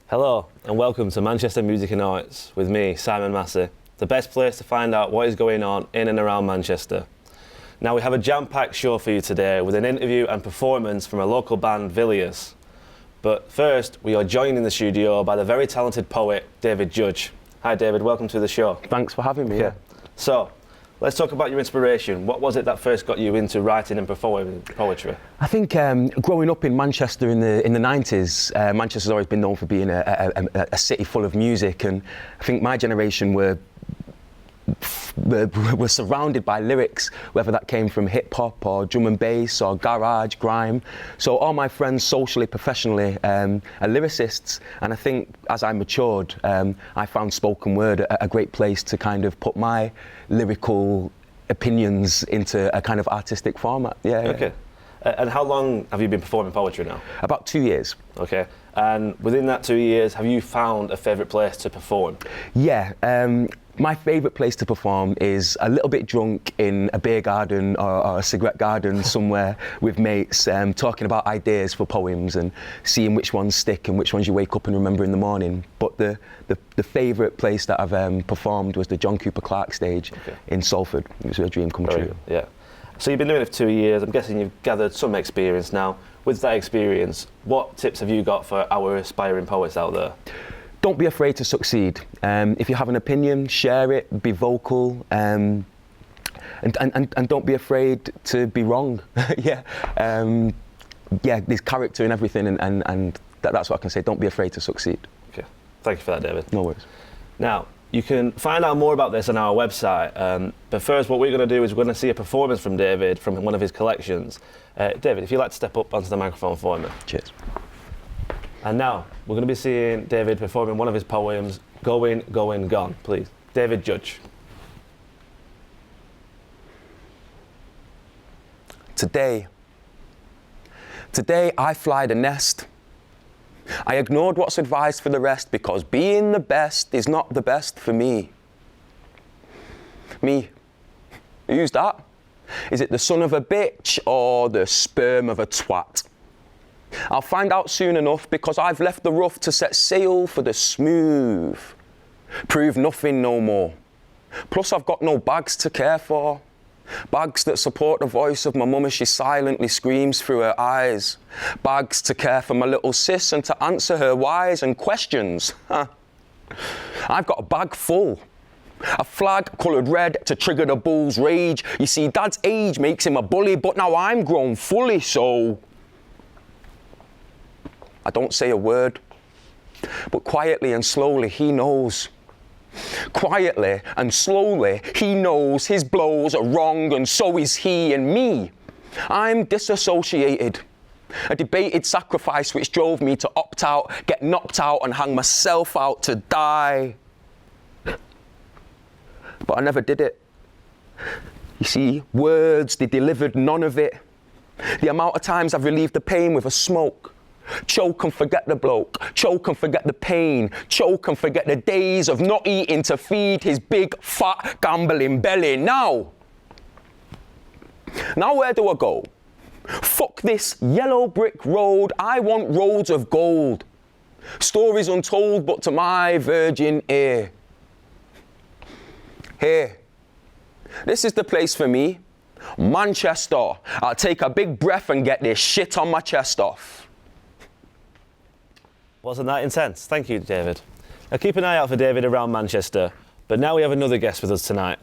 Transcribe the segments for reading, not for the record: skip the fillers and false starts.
Hello and welcome to Manchester Music and Arts with me, Simon Massey, the best place to find out what is going on in and around Manchester. Now we have a jam-packed show for you today with an interview and performance from a local band, Villiers. But first, we are joined in the studio by the very talented poet, David Judge. Hi David, welcome to the show. Thanks for having me. Yeah. So, let's talk about your inspiration. What was it that first got you into writing and performing poetry? I think growing up in Manchester in the 90s, Manchester's always been known for being a city full of music, and I think my generation were surrounded by lyrics, whether that came from hip hop or drum and bass or garage, grime. So all my friends, socially, professionally, are lyricists, and I think as I matured, I found spoken word a great place to kind of put my lyrical opinions into a kind of artistic format. Yeah. Okay. And how long have you been performing poetry now? About 2 years. Okay. And within that 2 years, have you found a favourite place to perform? Yeah. My favourite place to perform is a little bit drunk in a beer garden or a cigarette garden somewhere with mates, talking about ideas for poems and seeing which ones stick and which ones you wake up and remember in the morning. But the favourite place that I've performed was the John Cooper Clarke stage in Salford. It was a dream come true. Yeah. So you've been doing it for 2 years. I'm guessing you've gathered some experience now. With that experience, what tips have you got for our aspiring poets out there? Don't be afraid to succeed. If you have an opinion, share it, be vocal, and don't be afraid to be wrong. Yeah, there's character in everything, and that's what I can say. Don't be afraid to succeed. Okay, thank you for that, David. No worries. Now, you can find out more about this on our website, but first what we're going to do is we're going to see a performance from David from one of his collections. David, if you'd like to step up onto the microphone for me. Cheers. And now, we're going to be seeing David performing one of his poems, Going, Going, Gone, please. David Judge. Today I fly the nest. I ignored what's advised for the rest because being the best is not the best for me. Me. Who's that? Is it the son of a bitch or the sperm of a twat? I'll find out soon enough because I've left the rough to set sail for the smooth. Prove nothing no more. Plus I've got no bags to care for. Bags that support the voice of my mum as she silently screams through her eyes. Bags to care for my little sis and to answer her whys and questions. I've got a bag full. A flag coloured red to trigger the bull's rage. You see, Dad's age makes him a bully, but now I'm grown fully, so I don't say a word, but quietly and slowly he knows. Quietly and slowly he knows his blows are wrong, and so is he and me. I'm disassociated. A debated sacrifice which drove me to opt out, get knocked out and hang myself out to die. But I never did it. You see, words, they delivered none of it. The amount of times I've relieved the pain with a smoke. Choke and forget the bloke, choke and forget the pain, choke and forget the days of not eating to feed his big, fat, gambling belly. Now where do I go? Fuck this yellow brick road, I want roads of gold. Stories untold but to my virgin ear. Here, this is the place for me, Manchester. I'll take a big breath and get this shit on my chest off. Wasn't that intense? Thank you, David. Now keep an eye out for David around Manchester, but now we have another guest with us tonight.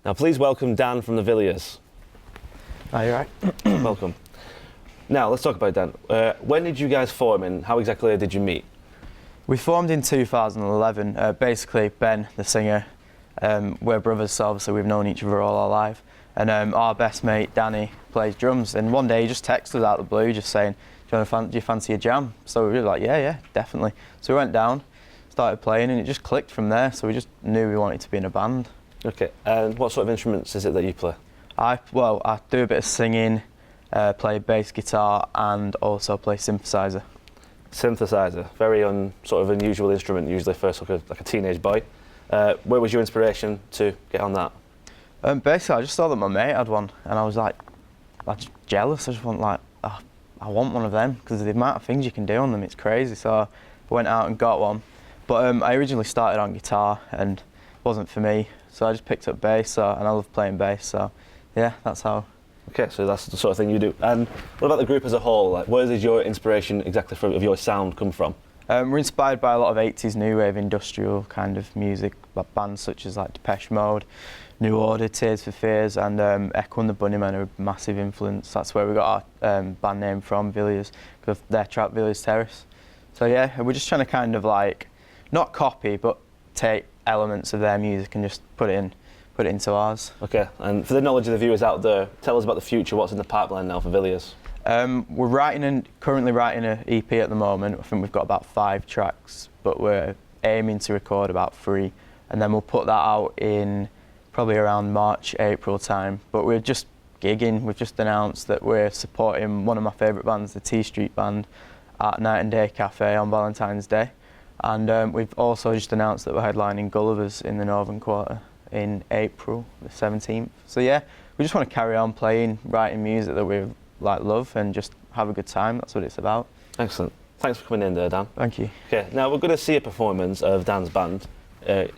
Now please welcome Dan from the Villiers. Are you right? Welcome. Now let's talk about Dan. When did you guys form and how exactly did you meet? We formed in 2011. Basically, Ben, the singer, we're brothers, so obviously we've known each other all our life. And our best mate, Danny, plays drums. And one day he just texted us out of the blue, just saying, do you fancy a jam? So we were like, yeah, definitely. So we went down, started playing, and it just clicked from there. So we just knew we wanted to be in a band. Okay, and what sort of instruments is it that you play? I do a bit of singing, play bass guitar, and also play synthesizer. Synthesizer, very sort of unusual instrument, usually for like a teenage boy. Where was your inspiration to get on that? Basically, I just saw that my mate had one, and I was like, I was jealous. I just want I want one of them because the amount of things you can do on them, it's crazy. So I went out and got one. But I originally started on guitar and it wasn't for me, so I just picked up bass, and I love playing bass, so yeah, that's how. Okay, so that's the sort of thing you do. And what about the group as a whole? Like, where does your inspiration exactly of your sound come from? We're inspired by a lot of 80s new wave industrial kind of music, bands such as like Depeche Mode, New Order, Tears for Fears, and Echo and the Bunnymen are a massive influence. That's where we got our band name from, Villiers, because their track Villiers Terrace. So yeah, we're just trying to kind of like, not copy, but take elements of their music and just put it into ours. Okay, and for the knowledge of the viewers out there, tell us about the future. What's in the pipeline now for Villiers? We're currently writing an EP at the moment. I think we've got about 5 tracks, but we're aiming to record about 3, and then we'll put that out in probably around March, April time. But we're just gigging. We've just announced that we're supporting one of my favourite bands, the T Street Band, at Night and Day Cafe on Valentine's Day. And we've also just announced that we're headlining Gulliver's in the Northern Quarter in April the 17th. So yeah, we just want to carry on playing, writing music that we like love, and just have a good time. That's what it's about. Excellent. Thanks for coming in there, Dan. Thank you. Okay, now we're going to see a performance of Dan's band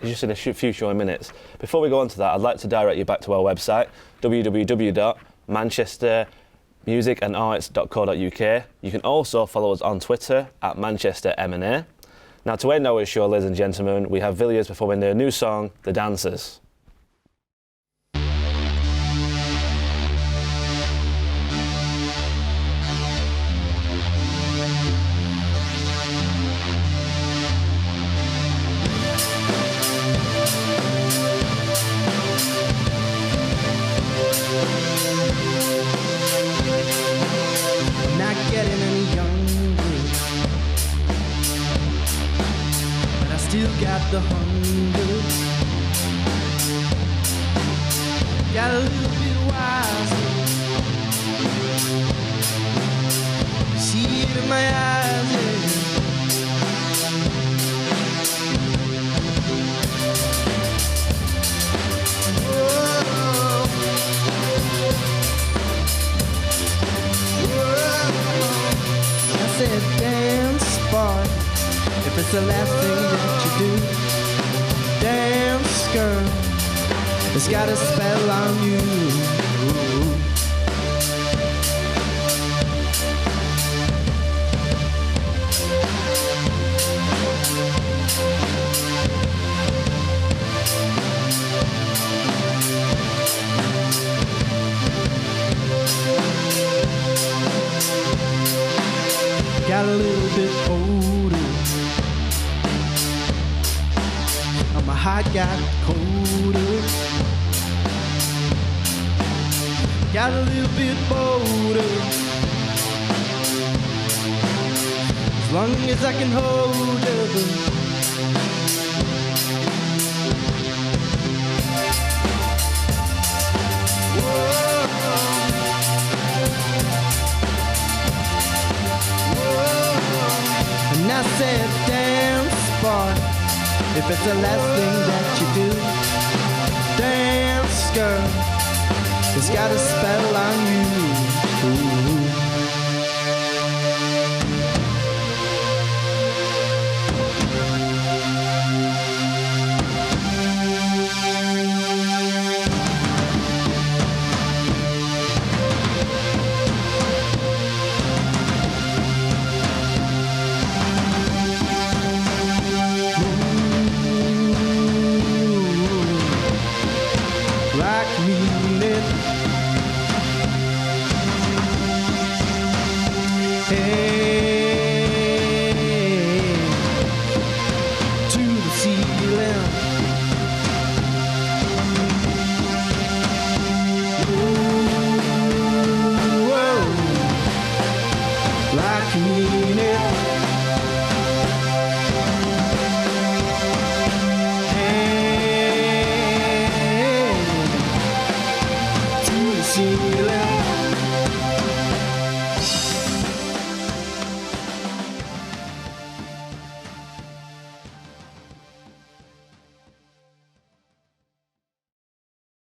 just in a few short minutes. Before we go on to that, I'd like to direct you back to our website, www.manchestermusicandarts.co.uk. You can also follow us on Twitter at ManchesterMNA. Now, to end our show, ladies and gentlemen, we have Villiers performing their new song, The Dancers. Not getting any younger, but I still got the hunger. Got a little bit wiser. See it in my eyes, yeah. I said, dance, boy, if it's the last thing that you do. Dance, girl, it's got a spell on you. Got a little bit older, and my heart got colder. Got a little bit bolder, as long as I can hold her. And I said, dance, boy, if it's the last thing that you do. Dance, girl, it's got a spell on you. Ooh. Rock me, let